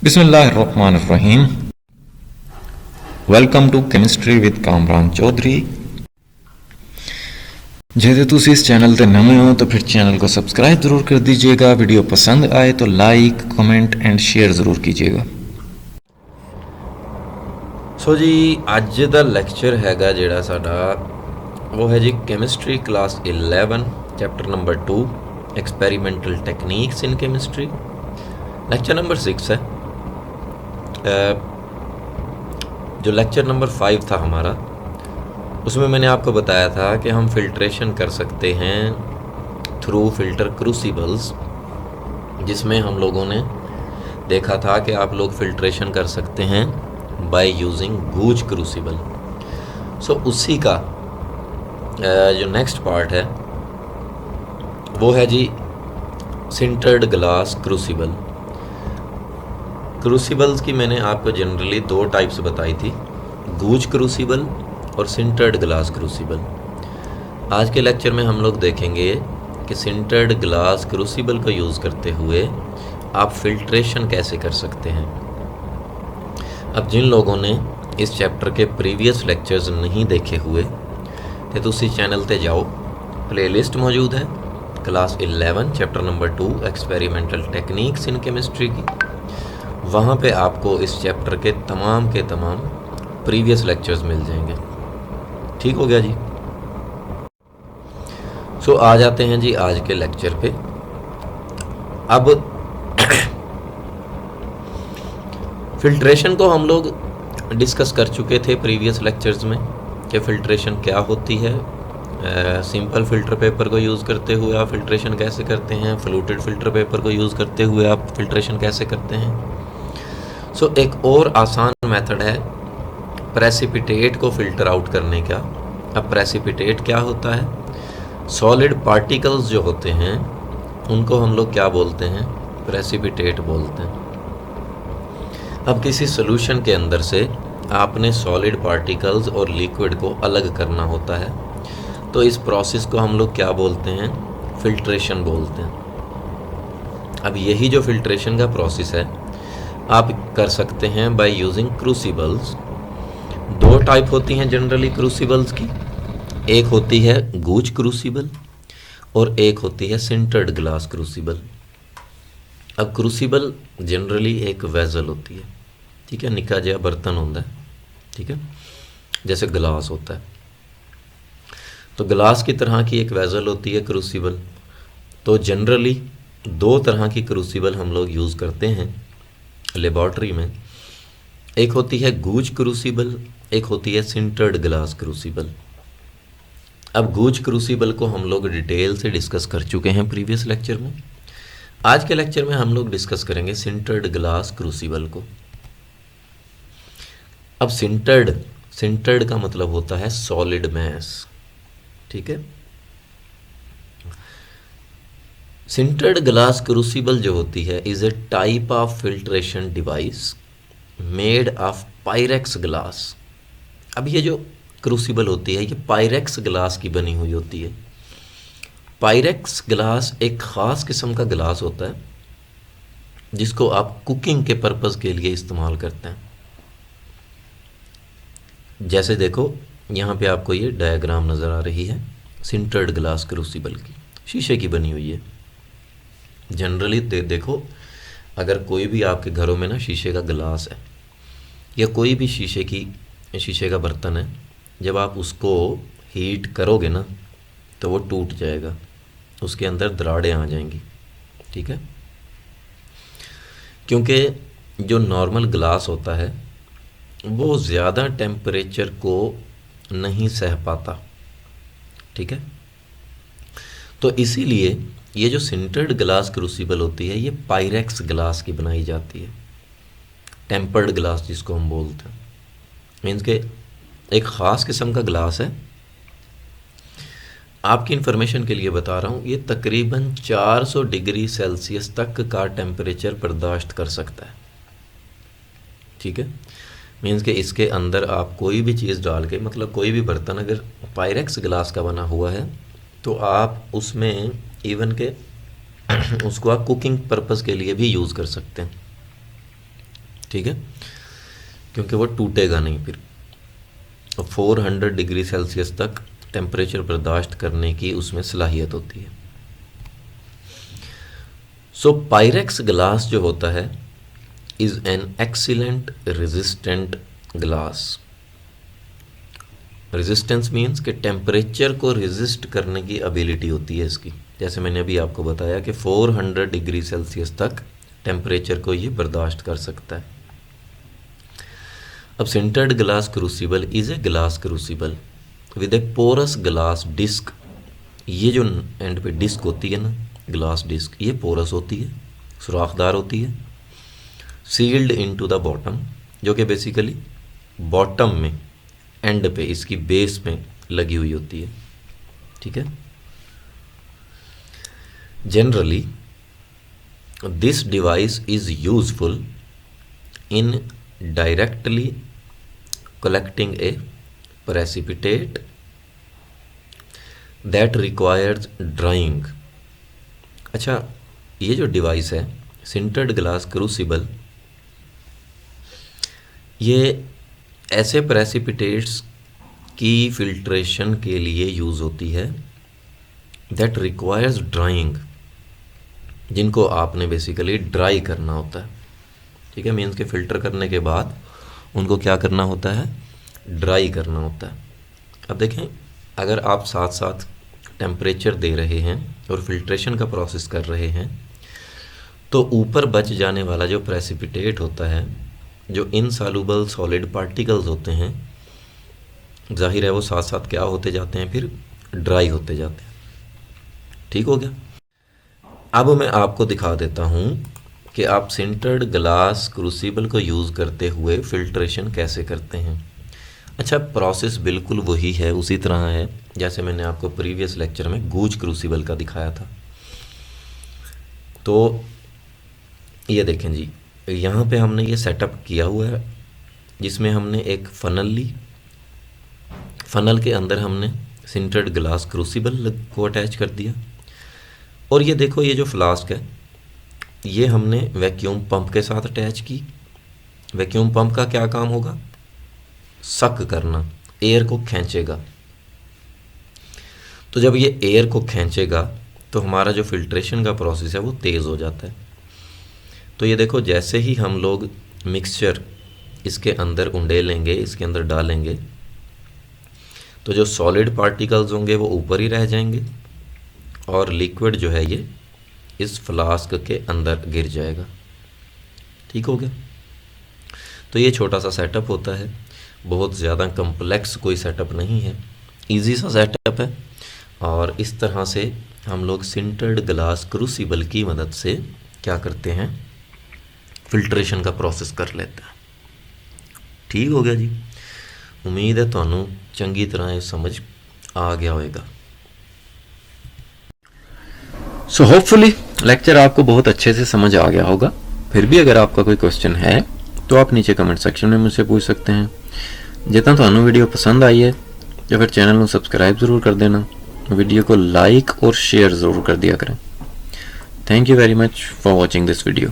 बिस्मिल्लाहिर्रहमानिर्रहीम। Welcome to chemistry with Kamran Chaudhry. जे तुसी इस चैनल ते नवे हो तो फिर चैनल को सब्सक्राइब ज़रूर कर दीजिएगा। वीडियो पसंद आए तो लाइक कमेंट एंड शेयर ज़रूर कीजिएगा। सो जी अज दा लैक्चर हैगा जिहड़ा साडा वो है जी chemistry class 11 chapter number 2 experimental techniques in chemistry. Lecture number 6 है। जो लेक्चर नंबर 5 था हमारा, उसमें मैंने आपको बताया था कि हम फिल्ट्रेशन कर सकते हैं थ्रू फिल्टर क्रूसिबल्स, जिसमें हम लोगों ने देखा था कि आप लोग फिल्ट्रेशन कर सकते हैं बाय यूजिंग गूज क्रूसिबल। सो उसी का जो नेक्स्ट पार्ट है वो है जी सिंटर्ड ग्लास क्रूसिबल। क्रूसिबल्स की मैंने आपको जनरली दो टाइप्स बताई थी, गूज क्रूसिबल और सिंटर्ड ग्लास क्रूसिबल। आज के लेक्चर में हम लोग देखेंगे कि सिंटर्ड ग्लास क्रूसिबल को यूज़ करते हुए आप फिल्ट्रेशन कैसे कर सकते हैं। अब जिन लोगों ने इस चैप्टर के प्रीवियस लेक्चर्स नहीं देखे हुए तो तुसी चैनल ते जाओ, प्लेलिस्ट मौजूद है class 11 chapter number 2 experimental techniques in chemistry की। वहाँ पे आपको इस चैप्टर के तमाम प्रीवियस लेक्चर्स मिल जाएंगे। ठीक हो गया जी। सो आ जाते हैं जी आज के लेक्चर पे। अब फिल्ट्रेशन को हम लोग डिस्कस कर चुके थे प्रीवियस लेक्चर्स में कि फ़िल्ट्रेशन क्या होती है। सिंपल फ़िल्टर पेपर को यूज़ करते हुए आप फ़िल्ट्रेशन कैसे करते हैं, फ्लूटेड फ़िल्टर पेपर को यूज़ करते हुए आप फ़िल्ट्रेशन कैसे करते हैं। सो एक और आसान मेथड है प्रेसिपिटेट को फ़िल्टर आउट करने का। अब प्रेसिपिटेट क्या होता है? सॉलिड पार्टिकल्स जो होते हैं उनको हम लोग क्या बोलते हैं? प्रेसिपिटेट बोलते हैं। अब किसी सोल्यूशन के अंदर से आपने सॉलिड पार्टिकल्स और लिक्विड को अलग करना होता है, तो इस प्रोसेस को हम लोग क्या बोलते हैं? फ़िल्ट्रेशन बोलते हैं। अब यही जो फ़िल्ट्रेशन का प्रोसेस है आप कर सकते हैं बाय यूजिंग क्रूसिबल्स। दो टाइप होती हैं जनरली क्रूसिबल्स की, एक होती है गूज क्रूसिबल और एक होती है सिंटर्ड ग्लास क्रूसिबल। अब क्रूसिबल जनरली एक वेजल होती है, ठीक है, निक्का जिहा बर्तन होता है, ठीक है, जैसे गिलास होता है। तो गिलास की तरह की एक वेजल होती है क्रूसिबल। तो जनरली दो तरह की क्रूसिबल हम लोग यूज़ करते हैं लेबॉर्ट्री में। एक होती है गूज क्रूसिबल, एक होती है सिंटर्ड ग्लास क्रूसिबल। अब गूज क्रूसिबल को हम लोग डिटेल से डिस्कस कर चुके हैं प्रीवियस लेक्चर में। आज के लेक्चर में हम लोग डिस्कस करेंगे सिंटर्ड ग्लास क्रूसिबल को। अब सिंटर्ड का मतलब होता है सॉलिड मैस, ठीक है। सिंटर्ड ग्लास क्रूसिबल जो होती है is a type of filtration device made of Pyrex glass. अब ये जो क्रूसिबल होती है ये पायरेक्स ग्लास की बनी हुई होती है। पायरेक्स ग्लास एक ख़ास किस्म का ग्लास होता है जिसको आप कुकिंग के पर्पज़ के लिए इस्तेमाल करते हैं। जैसे देखो यहाँ पे आपको ये डायग्राम नज़र आ रही है सिंटर्ड ग्लास क्रूसिबल की, शीशे की बनी हुई है। जनरली देखो अगर कोई भी आपके घरों में ना शीशे का गिलास है या कोई भी शीशे का बर्तन है, जब आप उसको हीट करोगे ना तो वो टूट जाएगा, उसके अंदर दरारें आ जाएंगी, ठीक है, क्योंकि जो नॉर्मल ग्लास होता है वो ज़्यादा टेम्परेचर को नहीं सह पाता, ठीक है। तो इसीलिए ये जो सिंटर्ड ग्लास क्रूसिबल होती है ये पायरेक्स ग्लास की बनाई जाती है, टेम्पर्ड ग्लास जिसको हम बोलते हैं। मीन्स के एक ख़ास किस्म का ग्लास है। आपकी इन्फॉर्मेशन के लिए बता रहा हूँ, ये तकरीबन 400 डिग्री सेल्सियस तक का टेम्परेचर बर्दाश्त कर सकता है, ठीक है। मीन्स के इसके अंदर आप कोई भी चीज़ डाल के, मतलब कोई भी बर्तन अगर पायरेक्स ग्लास का बना हुआ है तो आप उसमें इवन के उसको आप कुकिंग पर्पज़ के लिए भी यूज़ कर सकते हैं। ठीक है, क्योंकि वो टूटेगा नहीं फिर। 400 डिग्री सेल्सियस तक टेम्परेचर बर्दाश्त करने की उसमें सलाहियत होती है। सो पायरेक्स ग्लास जो होता है is an excellent resistant glass. Resistance means कि टेम्परेचर को रेजिस्ट करने की एबिलिटी होती है इसकी। जैसे मैंने अभी आपको बताया कि 400 डिग्री सेल्सियस तक टेम्परेचर को ये बर्दाश्त कर सकता है। अब sintered glass crucible is a glass crucible with a porous glass disc. ये जो एंड पे डिस्क होती है ना, ग्लास डिस्क, ये पोरस होती है, सुराखदार होती है, सील्ड इनटू द बॉटम, जो कि बेसिकली बॉटम में एंड पे इसकी बेस में लगी हुई होती है। ठीक है, generally this device is useful in directly collecting a precipitate that requires drying। अच्छा, ये जो डिवाइस है सिंटर्ड ग्लास क्रूसिबल, ये ऐसे प्रेसिपिटेट्स की फिल्ट्रेशन के लिए यूज़ होती है दैट रिक्वायर्स ड्राइंग, जिनको आपने बेसिकली ड्राई करना होता है। ठीक है, मीन्स के फ़िल्टर करने के बाद उनको क्या करना होता है, ड्राई करना होता है। अब देखें, अगर आप साथ साथ टेम्परेचर दे रहे हैं और फिल्ट्रेशन का प्रोसेस कर रहे हैं, तो ऊपर बच जाने वाला जो प्रेसिपिटेट होता है, जो इनसॉल्युबल सॉलिड पार्टिकल्स होते हैं, जाहिर है वो साथ साथ क्या होते जाते हैं, फिर ड्राई होते जाते हैं। ठीक हो गया। अब मैं आपको दिखा देता हूँ कि आप सिंटर्ड ग्लास क्रूसिबल को यूज़ करते हुए फ़िल्ट्रेशन कैसे करते हैं। अच्छा, प्रोसेस बिल्कुल वही है, उसी तरह है जैसे मैंने आपको प्रीवियस लेक्चर में गूज क्रूसिबल का दिखाया था। तो ये देखें जी, यहाँ पे हमने ये सेटअप किया हुआ है जिसमें हमने एक फ़नल ली, फ़नल के अंदर हमने सिंटर्ड ग्लास क्रूसिबल को अटैच कर दिया, और ये देखो ये जो फ्लास्क है ये हमने वैक्यूम पंप के साथ अटैच की। वैक्यूम पंप का क्या काम होगा, सक करना, एयर को खींचेगा। तो जब ये एयर को खींचेगा तो हमारा जो फिल्ट्रेशन का प्रोसेस है वो तेज़ हो जाता है। तो ये देखो, जैसे ही हम लोग मिक्सचर इसके अंदर उंडेलेंगे, इसके अंदर डालेंगे, तो जो सॉलिड पार्टिकल्स होंगे वो ऊपर ही रह जाएंगे और लिक्विड जो है ये इस फ्लास्क के अंदर गिर जाएगा। ठीक हो गया। तो ये छोटा सा सेटअप होता है, बहुत ज़्यादा कम्प्लेक्स कोई सेटअप नहीं है, इजी सा सेटअप है, और इस तरह से हम लोग सिंटर्ड ग्लास क्रूसिबल की मदद से क्या करते हैं, फिल्ट्रेशन का प्रोसेस कर लेते हैं। ठीक हो गया जी। उम्मीद है ਤੁਹਾਨੂੰ चंगी तरह ये समझ आ गया होगा। सो होपफुली लेक्चर आपको बहुत अच्छे से समझ आ गया होगा। फिर भी अगर आपका कोई क्वेश्चन है तो आप नीचे कमेंट सेक्शन में मुझसे पूछ सकते हैं। जितना ਤੁਹਾਨੂੰ वीडियो पसंद आई है तो फिर चैनल को सब्सक्राइब ज़रूर कर देना, वीडियो को लाइक और शेयर ज़रूर कर दिया करें। Thank you very much for watching this video.